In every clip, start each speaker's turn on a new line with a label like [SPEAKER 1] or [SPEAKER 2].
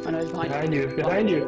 [SPEAKER 1] I know he's behind
[SPEAKER 2] Behind you, behind you.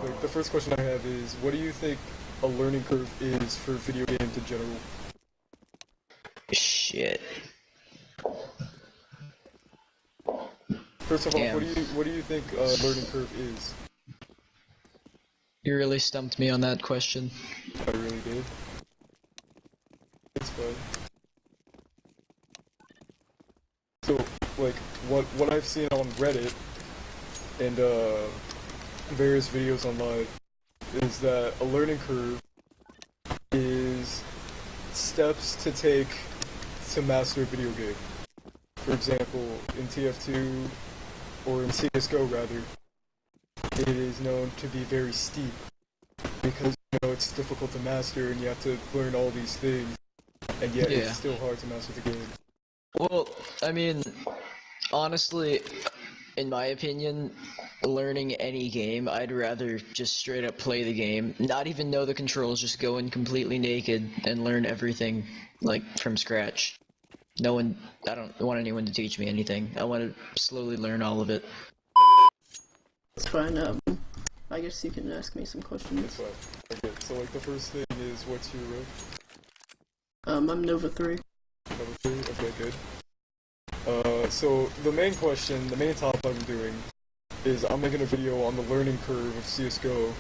[SPEAKER 3] Like, the first question I have is, what do you think a learning curve is for video games in general?
[SPEAKER 4] Shit.
[SPEAKER 3] First of all,
[SPEAKER 4] Damn.
[SPEAKER 3] what do you think a learning curve is?
[SPEAKER 4] You really stumped me on that question.
[SPEAKER 3] I really did. It's fine. So, like, what I've seen on Reddit and various videos online is that a learning curve is steps to take to master a video game. For example, in TF2, or in CSGO rather, it is known to be very steep because it's difficult to master and you have to learn all these things, and yet it's still hard to master the game.
[SPEAKER 4] Well, I mean, honestly, in my opinion, learning any game, I'd rather just straight up play the game, not even know the controls, just go in completely naked and learn everything, like, from scratch. I don't want anyone to teach me anything. I want to slowly learn all of it.
[SPEAKER 1] It's fine, I guess you can ask me some questions.
[SPEAKER 3] That's fine. Okay, so like the first thing is, what's your rank?
[SPEAKER 1] I'm Nova 3.
[SPEAKER 3] Nova 3? Okay, good. So the main topic I'm doing is I'm making a video on the learning curve of CSGO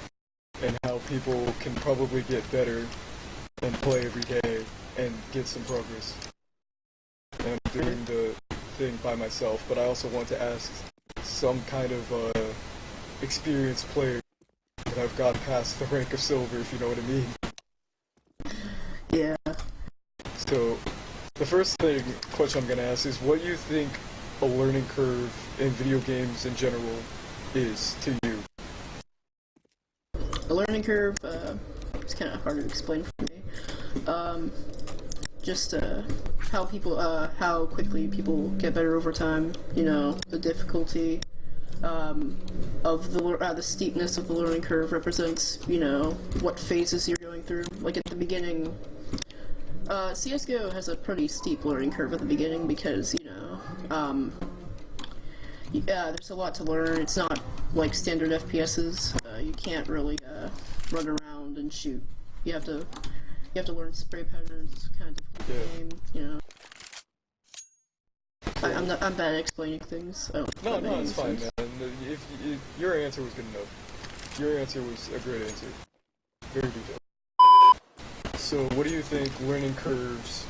[SPEAKER 3] and how people can probably get better and play every day and get some progress. And I'm doing the thing by myself, but I also want to ask some kind of experienced player that I've got past the rank of silver, if you know what I mean.
[SPEAKER 1] Yeah.
[SPEAKER 3] So, the first question I'm gonna ask is, what do you think a learning curve in video games in general is to you?
[SPEAKER 1] A learning curve, it's kind of hard to explain for me. Just how quickly people get better over time. The difficulty of the steepness of the learning curve represents, what phases you're going through. Like at the beginning, CSGO has a pretty steep learning curve at the beginning because, there's a lot to learn. It's not like standard FPSs. You can't really run around and shoot. You have to learn spray patterns. It's kind of difficult game, I'm bad at explaining things.
[SPEAKER 3] No, it's fine, man. If your answer was good enough. Your answer was a great answer. Very detailed. So, what do you think learning curves?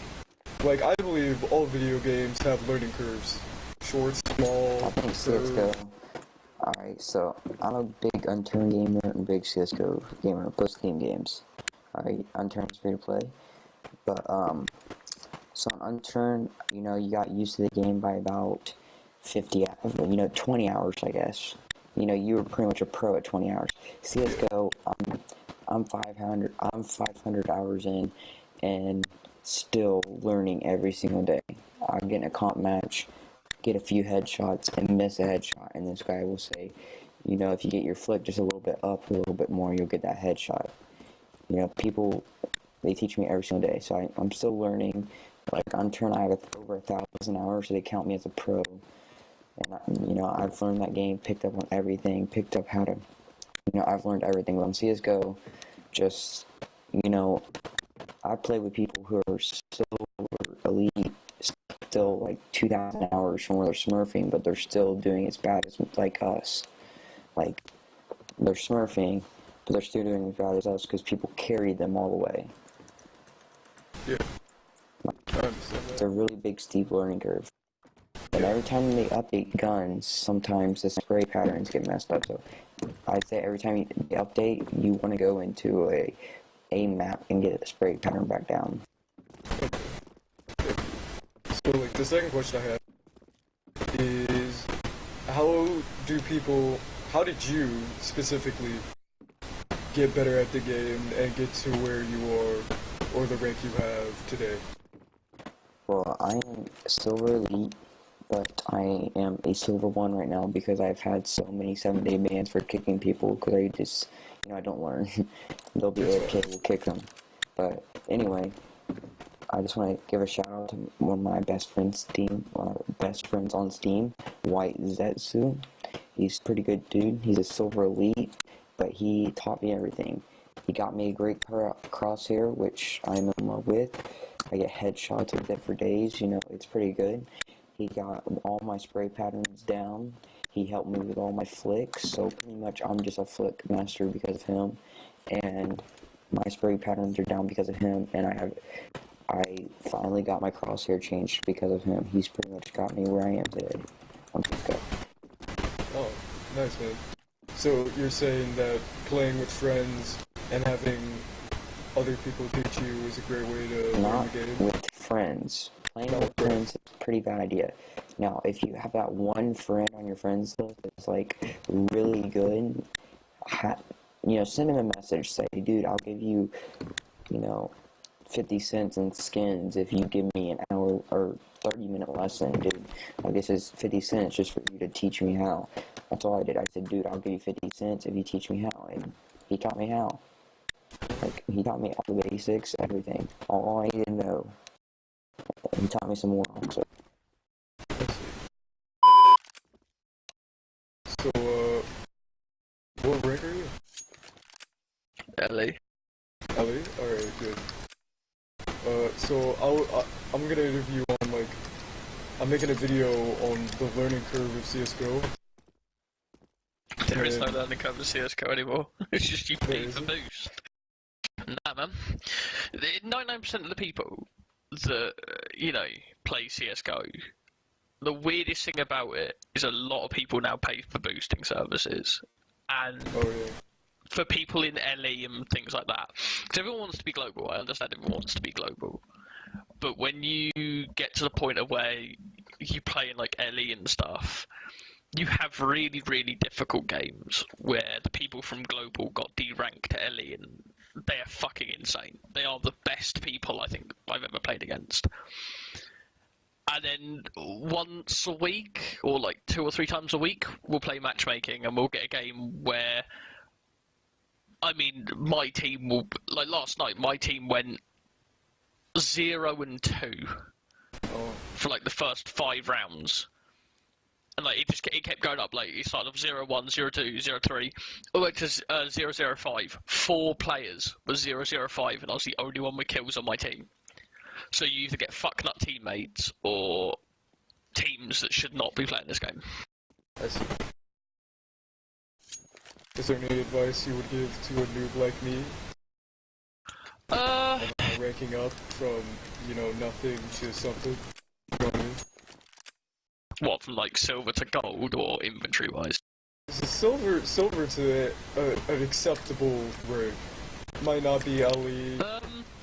[SPEAKER 3] Like, I believe all video games have learning curves. Short, small,
[SPEAKER 5] I think CSGO. Alright, so I'm a big Unturned gamer and big CSGO gamer, both team games. Alright, Unturned is free to play. But, so on Unturned, you got used to the game by about 20 hours, I guess. You were pretty much a pro at 20 hours. CSGO, I'm 500 hours in, and still learning every single day. I get in a comp match, get a few headshots, and miss a headshot, and this guy will say, if you get your flick just a little bit up, a little bit more, you'll get that headshot. People They teach me every single day, so I'm still learning. Like on turn, I have over 1,000 hours, so they count me as a pro. And I've learned that game, picked up on everything, picked up how to, I've learned everything. But on CSGO, just, I play with people who are silver elite, still like 2,000 hours from where they're smurfing, but they're still doing as bad as like us. Like, they're smurfing, but they're still doing as bad as us because people carry them all the way.
[SPEAKER 3] Yeah, I understand that.
[SPEAKER 5] It's a really big, steep learning curve. And every time they update guns, sometimes the spray patterns get messed up. So I'd say every time they update, you want to go into a map and get the spray pattern back down.
[SPEAKER 3] So, like, the second question I have is, how did you specifically get better at the game and get to where you are, or the rank you have today?
[SPEAKER 5] Well, I am silver elite, but I am a silver 1 right now because I've had so many 7-day bans for kicking people because I just, I don't learn. They'll be AFK, we'll kick them. But anyway, I just want to give a shout out to one of my best friends on Steam, White Zetsu. He's a pretty good dude. He's a silver elite, but he taught me everything. He got me a great crosshair, which I'm in love with. I get headshots with it for days, it's pretty good. He got all my spray patterns down. He helped me with all my flicks, so pretty much I'm just a flick master because of him. And my spray patterns are down because of him, and I finally got my crosshair changed because of him. He's pretty much got me where I am today. Let's go.
[SPEAKER 3] Oh, nice, man. So you're saying that playing with friends and having other people teach you is a great way to learn the game?
[SPEAKER 5] Not with friends. Playing with friends is a pretty bad idea. Now, if you have that one friend on your friends list that's like really good, send him a message. Say, dude, I'll give you, 50 cents in skins if you give me an hour or 30-minute lesson, dude. This is 50 cents just for you to teach me how. That's all I did. I said, dude, I'll give you 50 cents if you teach me how. And he taught me how. Like, he taught me all the basics, everything. All I needed to know. He taught me some more also.
[SPEAKER 3] So, what rank are you?
[SPEAKER 4] LA.
[SPEAKER 3] LA? Alright, good. So I'm gonna interview on, like, I'm making a video on the learning curve of CSGO.
[SPEAKER 2] There is no learning curve of CSGO anymore. It's just you pay for boost. Nah, man. 99% of the people that, play CSGO, the weirdest thing about it is a lot of people now pay for boosting services. And for people in LE and things like that. Because everyone wants to be global. I understand everyone wants to be global. But when you get to the point of where you play in like LE and stuff, you have really, really difficult games where the people from global got deranked to LE and they are fucking insane. They are the best people I think I've ever played against. And then once a week, or like 2 or 3 times a week, we'll play matchmaking and we'll get a game where, my team will, like last night, my team went 0-2 for like the first 5 rounds. And like it kept going up, like it started off 0-1, 0-2, 0-3, all the way to 0-0-5. 4 players was 0-0-5, and I was the only one with kills on my team. So you either get fucknut teammates or teams that should not be playing this game.
[SPEAKER 3] I see. Is there any advice you would give to a noob like me? Ranking up from, nothing to something? You know what I mean?
[SPEAKER 2] What, from like silver to gold or inventory wise?
[SPEAKER 3] So silver to an acceptable rank. Might not be LE,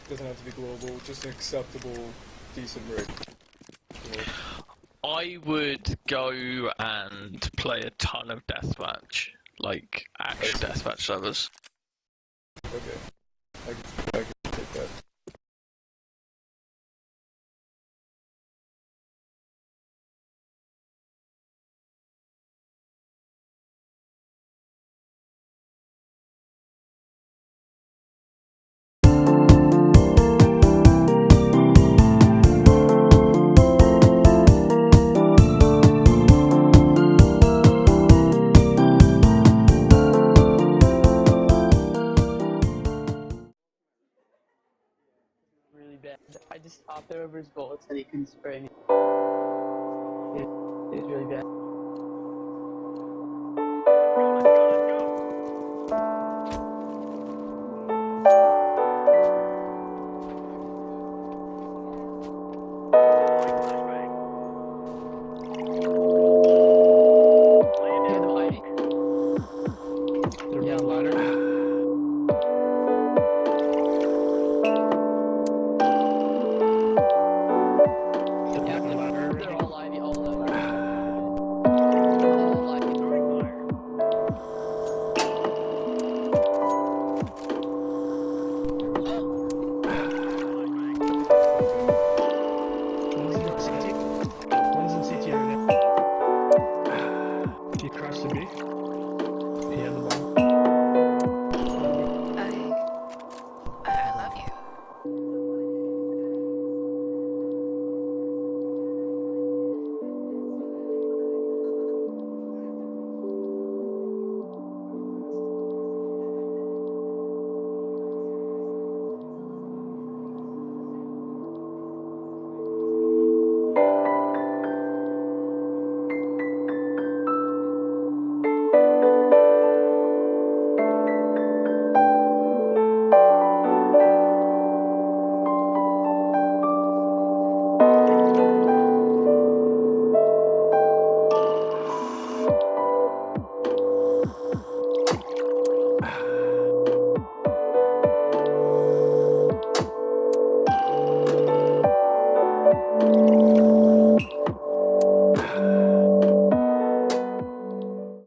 [SPEAKER 3] doesn't have to be global, just an acceptable, decent rank.
[SPEAKER 2] I would go and play a ton of deathmatch, like actual deathmatch servers.
[SPEAKER 3] Okay, I can take that.
[SPEAKER 6] bad. I just hopped over his bullets and he couldn't spray me. It was really bad.
[SPEAKER 7] I love you.